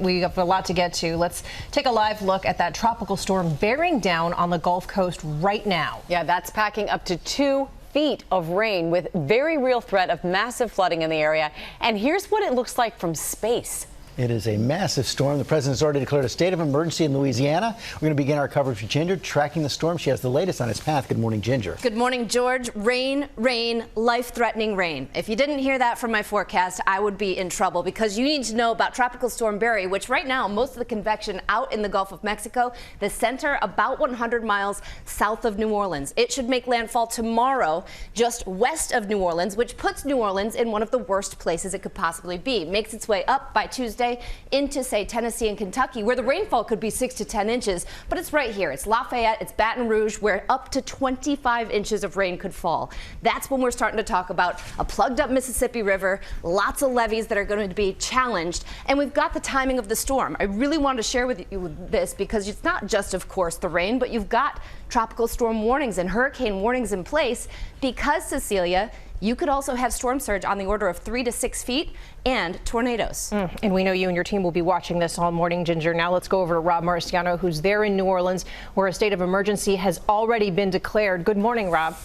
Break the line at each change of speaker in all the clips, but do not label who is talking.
We have a lot to get to. Let's take a live look at that tropical storm bearing down on the Gulf Coast right now.
Yeah, that's packing up to 2 feet of rain with very real threat of massive flooding in the area. And here's what it looks like from space.
It is a massive storm. The president's already declared a state of emergency in Louisiana. We're going to begin our coverage with Ginger, tracking the storm. She has the latest on its path. Good morning, Ginger.
Good morning, George. Rain, rain, life-threatening rain. If you didn't hear that from my forecast, I would be in trouble because you need to know about Tropical Storm Barry, which right now, most of the convection out in the Gulf of Mexico, the center about 100 miles south of New Orleans. It should make landfall tomorrow just west of New Orleans, which puts New Orleans in one of the worst places it could possibly be. Makes its way up by Tuesday into, say, Tennessee and Kentucky, where the rainfall could be 6 to 10 inches. But it's right here. It's Lafayette, it's Baton Rouge, where up to 25 inches of rain could fall. That's when we're starting to talk about a plugged up Mississippi River, lots of levees that are going to be challenged, and we've got the timing of the storm. I really wanted to share with you this because it's not just, of course, the rain, but you've got tropical storm warnings and hurricane warnings in place because, Cecilia, you could also have storm surge on the order of 3 to 6 feet and tornadoes.
And we know you and your team will be watching this all morning, Ginger. Now let's go over to Rob Marciano, who's there in New Orleans, where a state of emergency has already been declared. Good morning, Rob.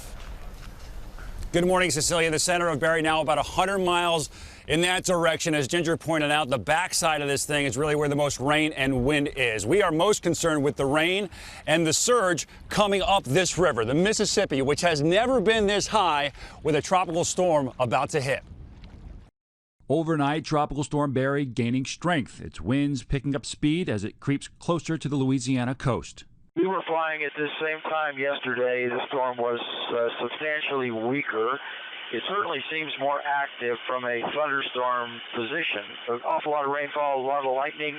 Good morning, Cecilia. The center of Barry now about 100 miles in that direction. As Ginger pointed out, the backside of this thing is really where the most rain and wind is. We are most concerned with the rain and the surge coming up this river, the Mississippi, which has never been this high, with a tropical storm about to hit.
Overnight, Tropical Storm Barry gaining strength, its winds picking up speed as it creeps closer to the Louisiana coast.
We were flying at the same time yesterday. The storm was substantially weaker. It certainly seems more active from a thunderstorm position. An awful lot of rainfall, a lot of lightning.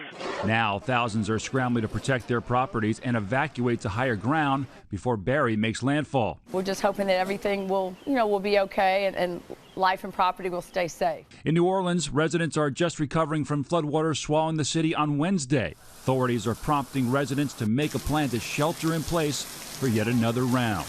Now, thousands are scrambling to protect their properties and evacuate to higher ground before Barry makes landfall.
We're just hoping that everything will be okay and life and property will stay safe.
In New Orleans, residents are just recovering from floodwaters swallowing the city on Wednesday. Authorities are prompting residents to make a plan to shelter in place for yet another round.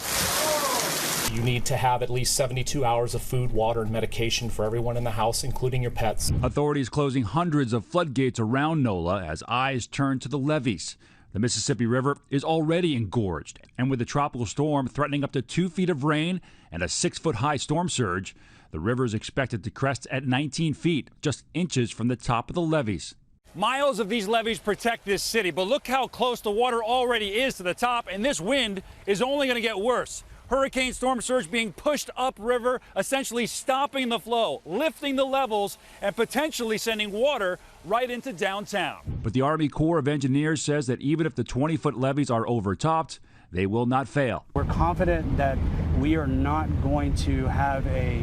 You need to have at least 72 hours of food, water, and medication for everyone in the house, including your pets.
Authorities closing hundreds of floodgates around NOLA as eyes turn to the levees. The Mississippi River is already engorged, and with the tropical storm threatening up to 2 feet of rain and a 6-foot-high storm surge, the river is expected to crest at 19 feet, just inches from the top of the levees.
Miles of these levees protect this city, but look how close the water already is to the top, and this wind is only going to get worse. Hurricane storm surge being pushed upriver, essentially stopping the flow, lifting the levels, and potentially sending water right into downtown.
But the Army Corps of Engineers says that even if the 20-foot levees are overtopped, they will not fail.
We're confident that we are not going to have a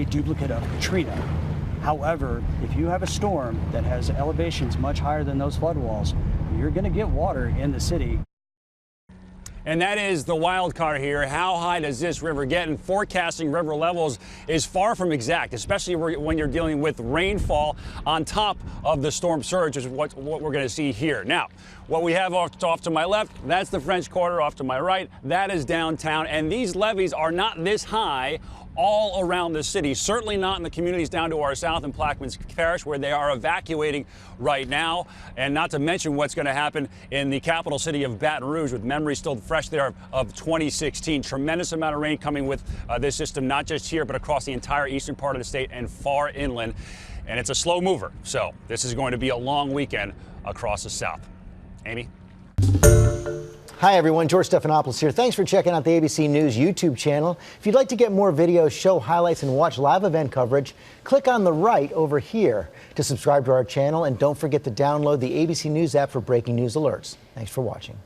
duplicate of Katrina. However, if you have a storm that has elevations much higher than those flood walls, you're going to get water in the city.
And that is the wild card here. How high does this river get? And forecasting river levels is far from exact, especially when you're dealing with rainfall on top of the storm surge, is what we're going to see here. Now, what we have off to my left, that's the French Quarter. Off to my right, that is downtown. And these levees are not this high all around the city, certainly not in the communities down to our south in Plaquemines Parish, where they are evacuating right now, and not to mention what's going to happen in the capital city of Baton Rouge, with memories still fresh there of 2016. Tremendous amount of rain coming with this system, not just here, but across the entire eastern part of the state and far inland. And it's a slow mover, so this is going to be a long weekend across the south. Amy?
Hi, everyone. George Stephanopoulos here. Thanks for checking out the ABC News YouTube channel. If you'd like to get more videos, show highlights, and watch live event coverage, click on the right over here to subscribe to our channel. And don't forget to download the ABC News app for breaking news alerts. Thanks for watching.